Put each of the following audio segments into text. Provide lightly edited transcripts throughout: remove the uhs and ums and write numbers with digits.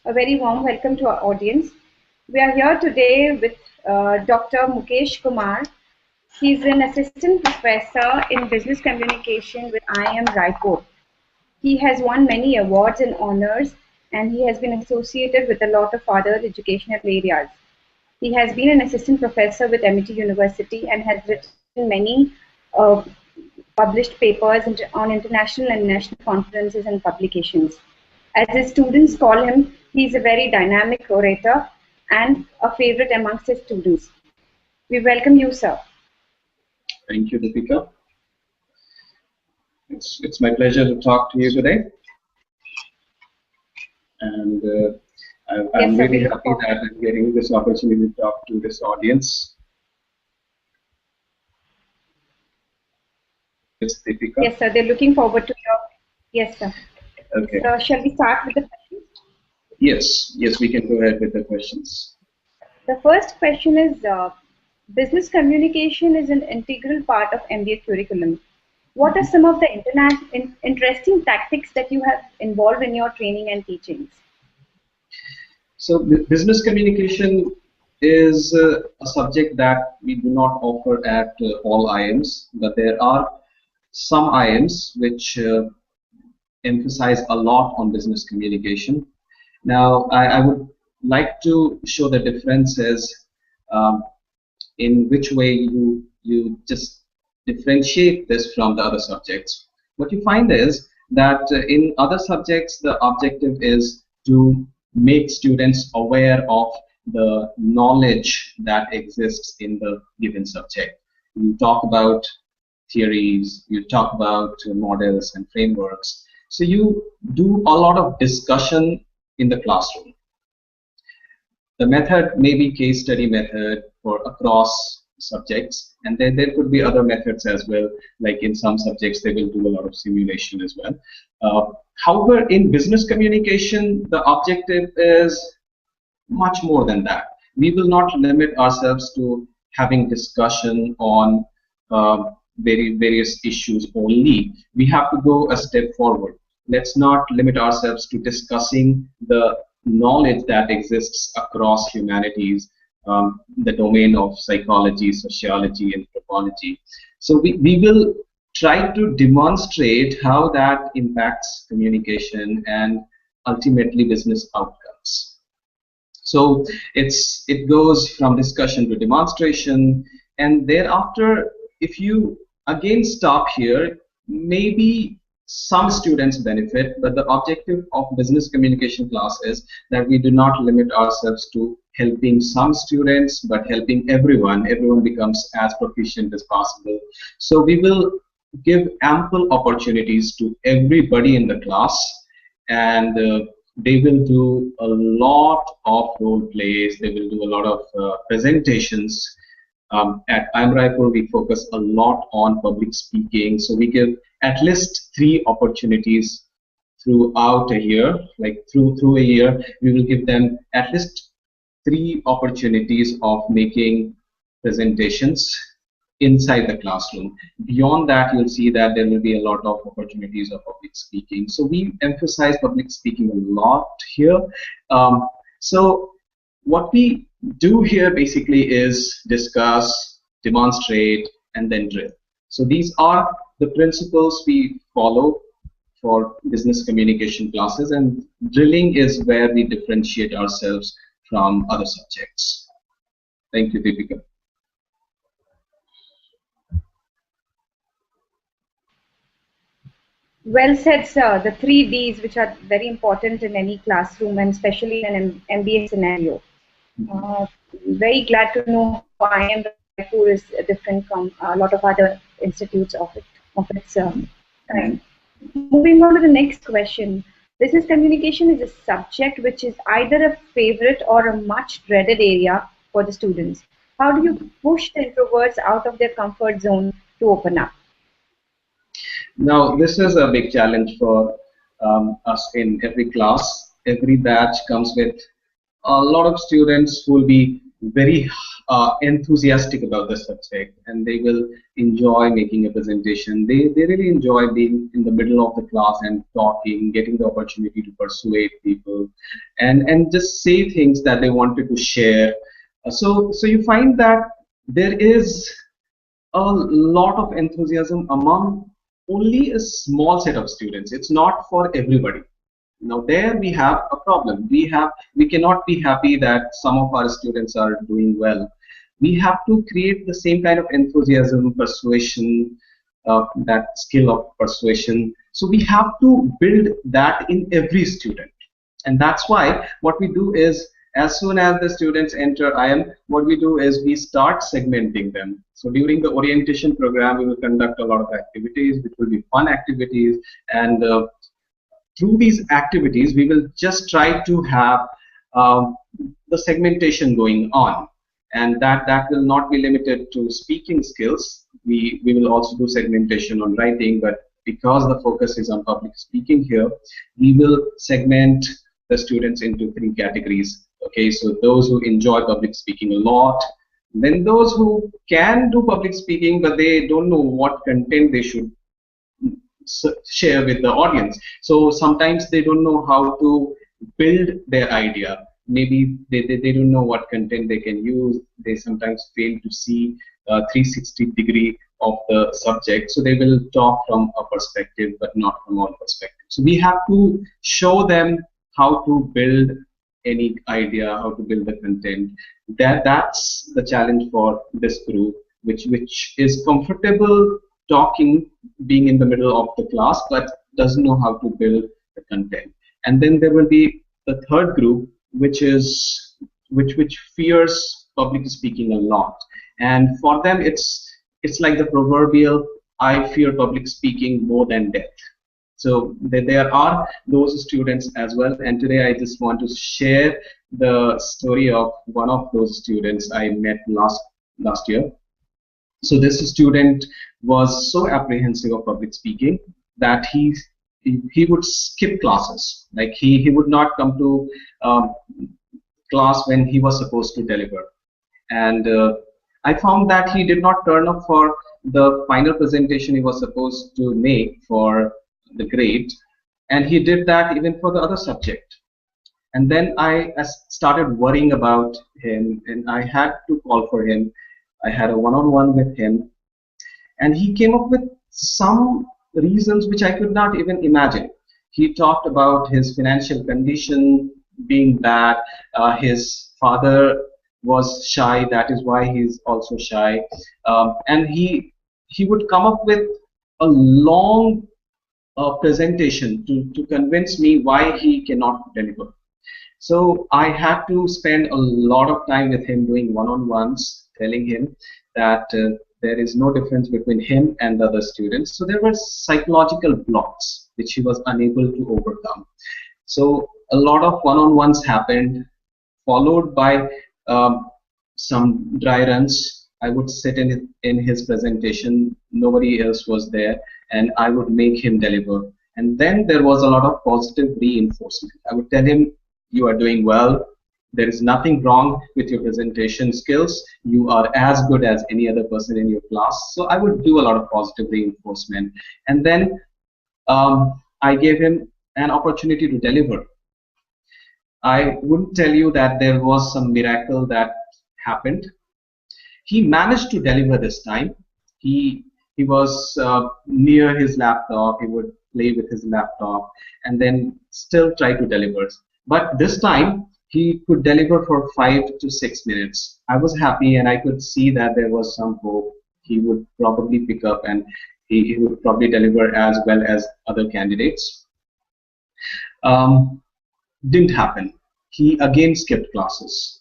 A very warm welcome to our audience. We are here today with Dr. Mukesh Kumar. He's an assistant professor in business communication with IIM Raipur. He has won many awards and honors, and he has been associated with a lot of other educational areas. He has been an assistant professor with MIT University and has written many uh, published papers on international and national conferences and publications. As his students call him, he is a very dynamic orator and a favorite amongst his students. We welcome you, sir. Thank you, Deepika. It's my pleasure to talk to you today. And I'm really happy that I'm getting this opportunity to talk to this audience. Yes, Deepika. Yes, sir. They're looking forward to your. Yes, sir. Okay. So, shall we start with the questions? Yes, we can go ahead with the questions. The first question is, business communication is an integral part of MBA curriculum. What are some of the interesting tactics that you have involved in your training and teachings? So, business communication is a subject that we do not offer at all IIMs, but there are some IIMs which emphasize a lot on business communication. Now, I would like to show the differences in which way you just differentiate this from the other subjects. What you find is that in other subjects, the objective is to make students aware of the knowledge that exists in the given subject. You talk about theories, you talk about models and frameworks. So you do a lot of discussion in the classroom. The method may be case study method for across subjects, and then there could be other methods as well, like in some subjects they will do a lot of simulation as well. However, in business communication, the objective is much more than that. We will not limit ourselves to having discussion on various issues only. We have to go a step forward. Let's not limit ourselves to discussing the knowledge that exists across humanities, the domain of psychology, sociology, and anthropology. So we will try to demonstrate how that impacts communication and ultimately business outcomes. So it goes from discussion to demonstration, and thereafter, if you again stop here, maybe some students benefit, but the objective of business communication class is that we do not limit ourselves to helping some students, but helping everyone. Everyone becomes as proficient as possible. So we will give ample opportunities to everybody in the class, and they will do a lot of role plays. They will do a lot of presentations. At IIM Raipur, we focus a lot on public speaking, so we give at least 3 opportunities throughout a year. Like through a year, we will give them at least 3 opportunities of making presentations inside the classroom. Beyond that, you'll see that there will be a lot of opportunities of public speaking. So we emphasize public speaking a lot here. So what we do here basically is discuss, demonstrate, and then drill. So these are the principles we follow for business communication classes, and drilling is where we differentiate ourselves from other subjects. Thank you, Deepika. Well said, sir. The 3 Ds, which are very important in any classroom and especially in an MBA scenario. Very glad to know IIM Raipur is different from a lot of other institutes of its kind. Moving on to the next question. Business communication is a subject which is either a favorite or a much dreaded area for the students. How do you push the introverts out of their comfort zone to open up? Now, this is a big challenge for us in every class. Every batch comes with a lot of students who will be very enthusiastic about the subject, and they will enjoy making a presentation. They really enjoy being in the middle of the class and talking, getting the opportunity to persuade people, and just say things that they wanted to share. So you find that there is a lot of enthusiasm among only a small set of students. It's not for everybody. Now there we have a problem. We cannot be happy that some of our students are doing well. We have to create the same kind of enthusiasm, persuasion, that skill of persuasion. So we have to build that in every student. And that's why what we do is, as soon as the students enter IIM, what we do is we start segmenting them. So during the orientation program, we will conduct a lot of activities, which will be fun activities, and through these activities, we will just try to have um, the segmentation going on, and that will not be limited to speaking skills. We will also do segmentation on writing, but because the focus is on public speaking here, we will segment the students into three categories. Okay, so those who enjoy public speaking a lot, then those who can do public speaking but they don't know what content they should share with the audience. So sometimes they don't know how to build their idea. Maybe they don't know what content they can use. They sometimes fail to see 360-degree of the subject. So they will talk from a perspective, but not from all perspectives. So we have to show them how to build any idea, how to build the content. That's the challenge for this group, which is comfortable talking, being in the middle of the class, but doesn't know how to build the content. And then there will be the third group, which fears public speaking a lot. And for them, it's like the proverbial "I fear public speaking more than death." So there are those students as well. And today I just want to share the story of one of those students I met last year. So this student was so apprehensive of public speaking that he would skip classes. Like he would not come to class when he was supposed to deliver. And I found that he did not turn up for the final presentation he was supposed to make for the grade, and he did that even for the other subject. And then I started worrying about him, and I had to call for him. I had a one-on-one with him, and he came up with some reasons which I could not even imagine. He talked about his financial condition being bad, his father was shy, that is why he's also shy, and he would come up with a long presentation to convince me why he cannot deliver. So I had to spend a lot of time with him doing one-on-ones, telling him that there is no difference between him and the other students. So there were psychological blocks which he was unable to overcome. So a lot of one-on-ones happened, followed by some dry runs. I would sit in his presentation, nobody else was there, and I would make him deliver. And then there was a lot of positive reinforcement. I would tell him, you are doing well, there is nothing wrong with your presentation skills, you are as good as any other person in your class. So I would do a lot of positive reinforcement. And then I gave him an opportunity to deliver. I wouldn't tell you that there was some miracle that happened. He managed to deliver this time. He was near his laptop. He would play with his laptop and then still try to deliver. But this time he could deliver for 5 to 6 minutes. I was happy, and I could see that there was some hope. He would probably pick up, and he would probably deliver as well as other candidates. Didn't happen. He again skipped classes.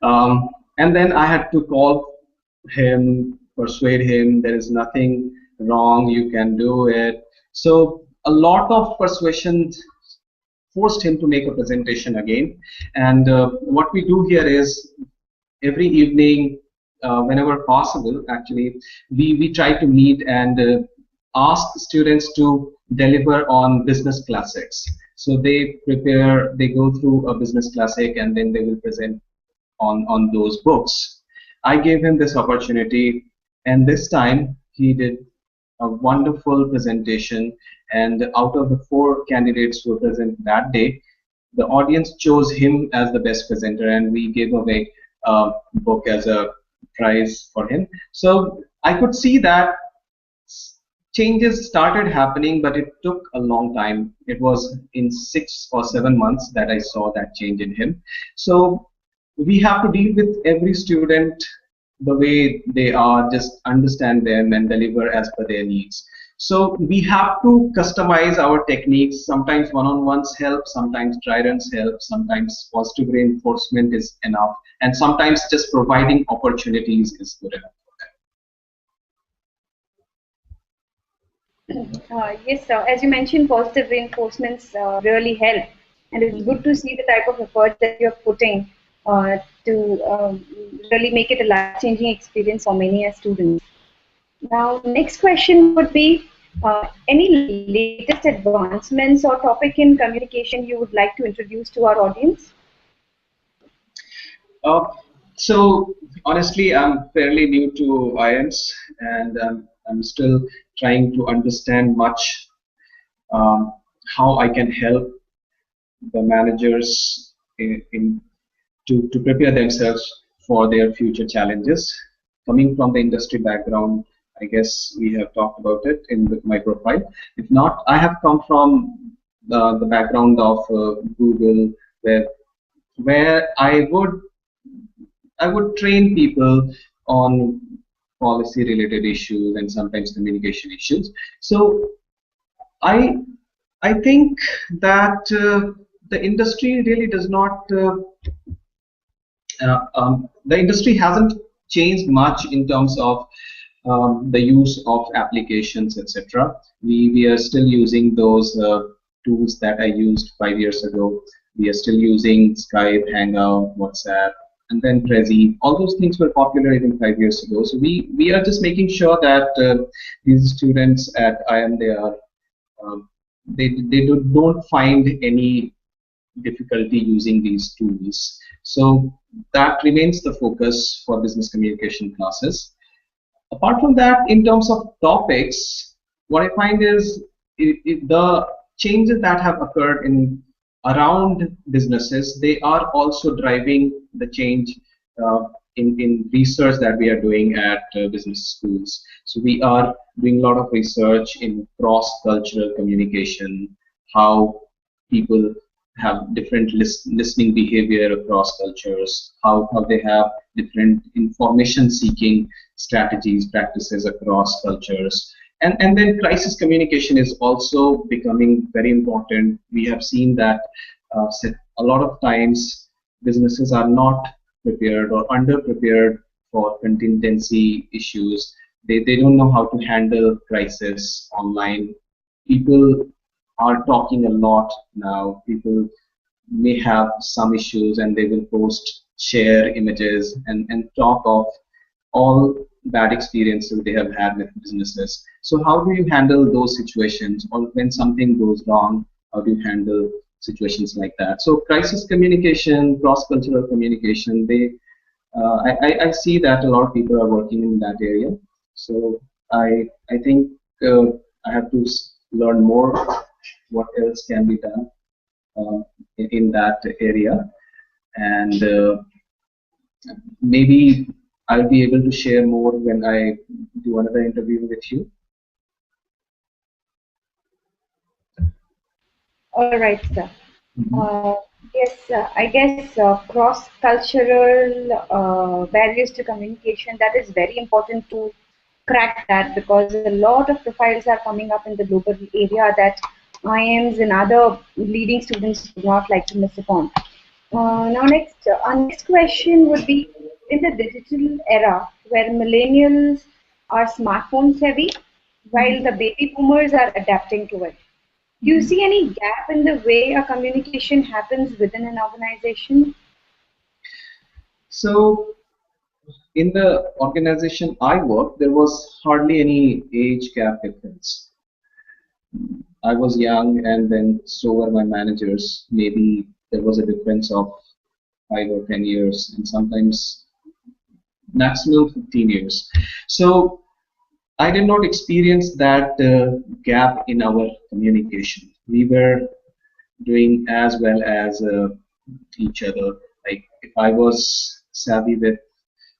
And then I had to call him, persuade him, there is nothing wrong, you can do it. So a lot of persuasion forced him to make a presentation again. And what we do here is every evening, whenever possible, actually, we try to meet and ask students to deliver on business classics. So they prepare, they go through a business classic, and then they will present on those books. I gave him this opportunity, and this time he did a wonderful presentation. And out of the four candidates who were present that day, the audience chose him as the best presenter, and we gave away a book as a prize for him. So I could see that changes started happening, but it took a long time. It was in 6 or 7 months that I saw that change in him. So we have to deal with every student the way they are, just understand them and deliver as per their needs. So we have to customize our techniques. Sometimes one-on-ones help, sometimes dry runs help, sometimes positive reinforcement is enough, and sometimes just providing opportunities is good enough. Yes, sir. As you mentioned, positive reinforcements really help, and it's good to see the type of effort that you're putting to really make it a life-changing experience for many students. Now, next question would be any latest advancements or topic in communication you would like to introduce to our audience? Uh, so honestly, I'm fairly new to IIMs, and I'm still trying to understand much um, how I can help the managers to prepare themselves for their future challenges. Coming from the industry background, I guess we have talked about it in my profile. If not, I have come from the background of Google, where I would train people on policy related issues and sometimes communication issues. So I I think that the industry really does not the industry hasn't changed much in terms of the use of applications, etc. We are still using those tools that I used 5 years ago. We are still using Skype, Hangout, WhatsApp, and then Prezi. All those things were popular even 5 years ago. So we are just making sure that these students at IIM, um, don't find any difficulty using these tools. So that remains the focus for business communication classes. Apart from that, in terms of topics, what I find is the changes that have occurred in around businesses, they are also driving the change uh, in research that we are doing at business schools. So we are doing a lot of research in cross-cultural communication, how people have different listening behavior across cultures, how they have different information seeking strategies, practices across cultures. And then crisis communication is also becoming very important. We have seen that a lot of times businesses are not prepared or underprepared for contingency issues. They don't know how to handle crisis online. People are talking a lot now. People may have some issues and they will post, share images, and talk of all bad experiences they have had with businesses. So how do you handle those situations, or when something goes wrong, how do you handle situations like that? So crisis communication, cross-cultural communication, I see that a lot of people are working in that area. So I think I have to learn more what else can be done in that area, and maybe I'll be able to share more when I do another interview with you. All right, sir. Mhm. Uh, yes, I guess cross-cultural barriers to communication, that is very important to crack that, because a lot of profiles are coming up in the global area that IIMs and other leading students would not like to miss upon. Now, our next question would be, in the digital era where millennials are smartphones heavy, while the baby boomers are adapting to it. Do you see any gap in the way a communication happens within an organization? So in the organization I work, there was hardly any age gap difference. I was young, and then so were my managers. Maybe there was a difference of 5 or 10 years, and sometimes maximum 15 years. So I did not experience that gap in our communication. We were doing as well as each other. Like if I was savvy with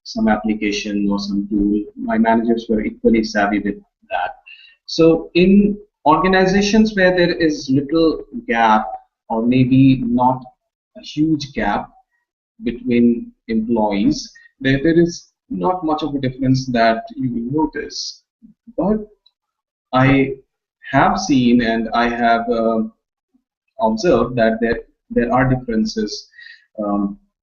some application or some tool, my managers were equally savvy with that. So in organizations where there is little gap or maybe not a huge gap between employees, there is not much of a difference that you will notice. But I have seen and I have observed that there are differences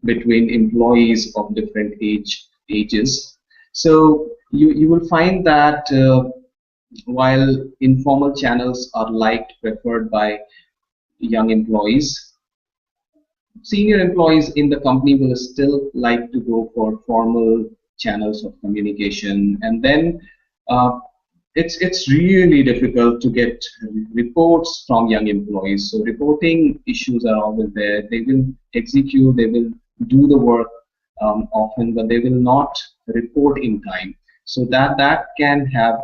between employees of different ages. So you will find that while informal channels are liked, preferred by young employees, senior employees in the company will still like to go for formal channels of communication, and then uh, it's really difficult to get reports from young employees. So reporting issues are always there. They will execute, they will do the work often, but they will not report in time. So that can have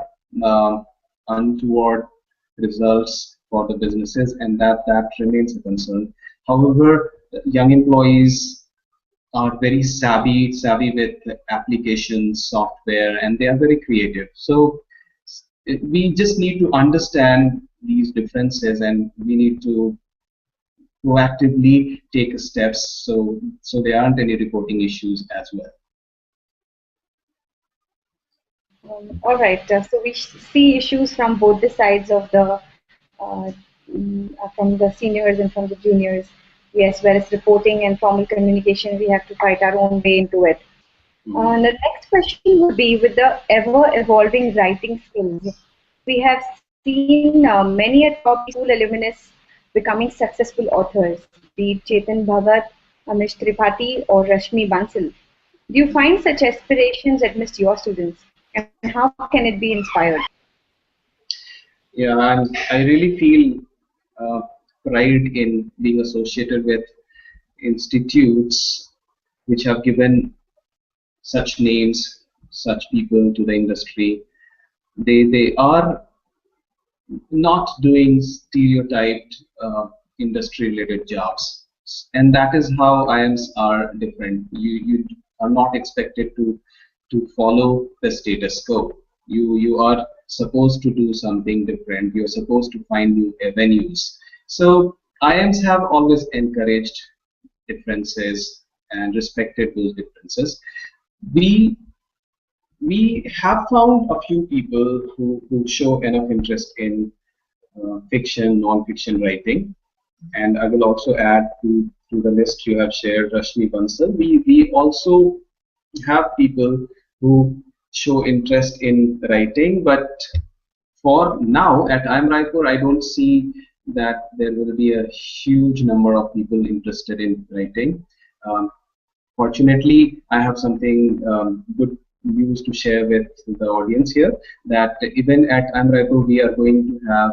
untoward results for the businesses, and that remains a concern. However, young employees are very savvy with applications, software, and they are very creative. So we just need to understand these differences, and we need to proactively take steps so there aren't any reporting issues as well. All right. So we see issues from both the sides of the from the seniors and from the juniors. Yes, whereas reporting and formal communication, we have to fight our own way into it. Mhm. The next question would be with the ever-evolving writing skills. We have seen many a top school alumnus becoming successful authors, be it Chetan Bhagat, Amish Tripathi, or Rashmi Bansal. Do you find such aspirations amidst your students? And how can it be inspired? Yeah, I really feel uh, pride in being associated with institutes which have given such names, such people to the industry. They are not doing stereotyped industry-related jobs, and that is how IIMs are different. You are not expected to follow the status quo. You are supposed to do something different. You're supposed to find new avenues. So IIMs have always encouraged differences and respected those differences. We we have found a few people who show enough interest in fiction, non-fiction writing, and I will also add to the list you have shared, Rashmi Bansal. We also have people who show interest in writing, but for now at IIM Raipur, I don't see that there will be a huge number of people interested in writing. Um, Fortunately, I have something good news to share with the audience here, that even at Amraipur, we are going to have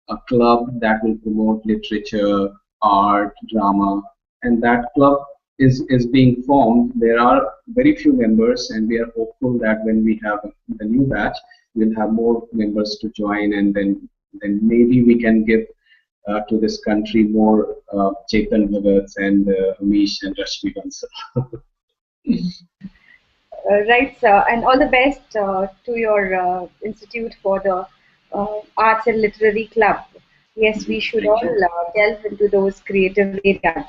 a club that will promote literature, art, drama, and that club is being formed. There are very few members, and we are hopeful that when we have the new batch, we'll have more members to join, and then maybe we can give to this country more Chetan Bhagats and Amish and Rashmi Bansal. Right, sir, and all the best to your institute for the Arts and Literary Club. Yes, we should Thank all you. delve into those creative areas.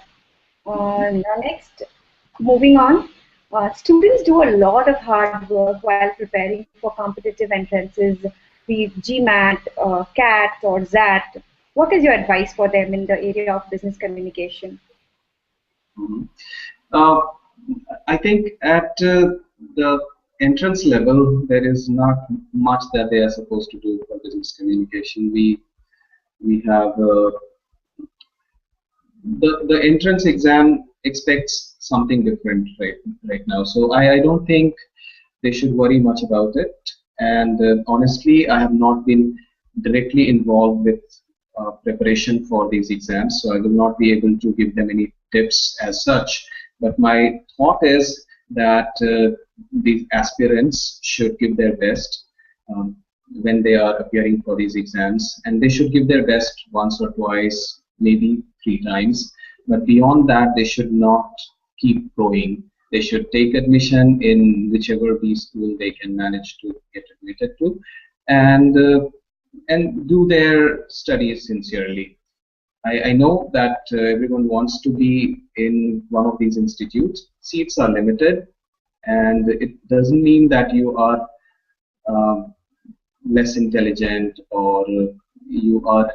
Now, next, moving on, students do a lot of hard work while preparing for competitive entrances, be it GMAT, CAT, or ZAT. What is your advice for them in the area of business communication? Mhm. Uh, I think at the entrance level, there is not much that they are supposed to do for business communication. We have the entrance exam expects something different right now. So I don't think they should worry much about it. And honestly, I have not been directly involved with preparation for these exams, so I will not be able to give them any tips as such. But my thought is that these aspirants should give their best um, when they are appearing for these exams, and they should give their best once or twice, maybe 3 times. But beyond that, they should not keep going. They should take admission in whichever B school they can manage to get admitted to, and do their studies sincerely. I know that everyone wants to be in one of these institutes. Seats are limited, and it doesn't mean that you are um, less intelligent or you are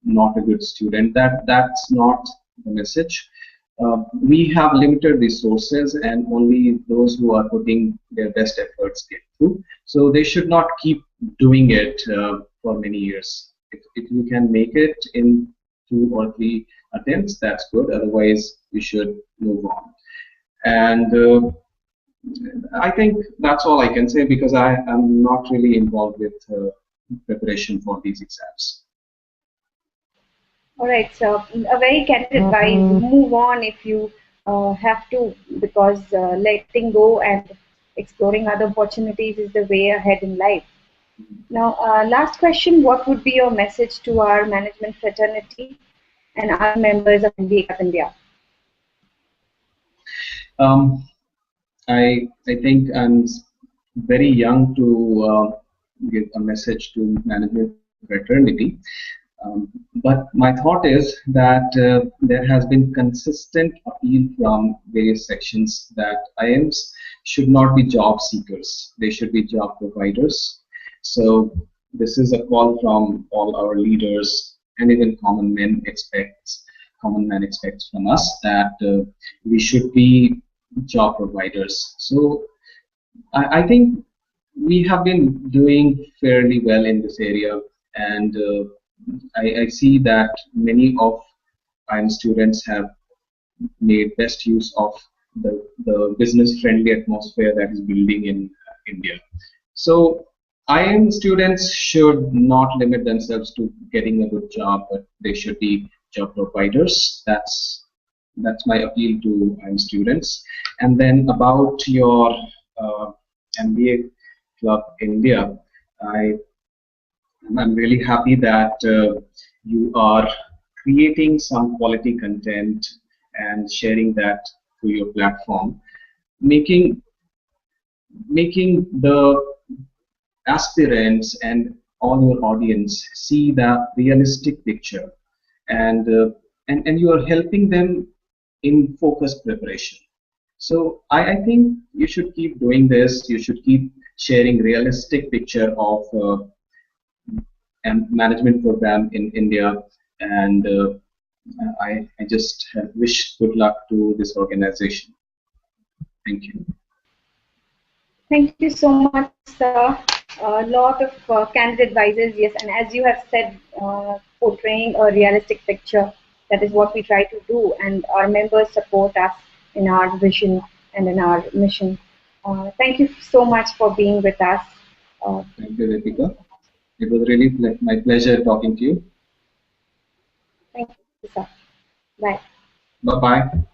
not a good student. That's not the message. We have limited resources, and only those who are putting their best efforts get through. So they should not keep doing it for many years. If you can make it in 2 or 3 attempts, that's good. Otherwise, you should move on. And I think that's all I can say, because I am not really involved with preparation for these exams. All right, so a very candid advice: move on if you have to, because letting go and exploring other opportunities is the way ahead in life. Now, last question: what would be your message to our management fraternity and other members of MBA Club India? Um, I think I'm very young to give a message to management fraternity. But my thought is that there has been consistent appeal from various sections that IIMs should not be job seekers; they should be job providers. So this is a call from all our leaders, and even common man expects from us that we should be job providers. So I think we have been doing fairly well in this area, and I see that many of IIM students have made best use of the business-friendly atmosphere that is building in India. So IIM students should not limit themselves to getting a good job, but they should be job providers. That's my appeal to IIM students. And then about your MBA Club India, I'm really happy that you are creating some quality content and sharing that through your platform, making making the aspirants and all your audience see the realistic picture, and and you are helping them in focused preparation. So I think you should keep doing this. You should keep sharing realistic picture of management program in India, and I just wish good luck to this organization. Thank you. Thank you so much, sir. A lot of candid advices, yes, and as you have said, portraying a realistic picture, that is what we try to do, and our members support us in our vision and in our mission. Thank you so much for being with us. Thank you, Ritika. It was really my pleasure talking to you. Thank you, sir. Bye. Bye bye.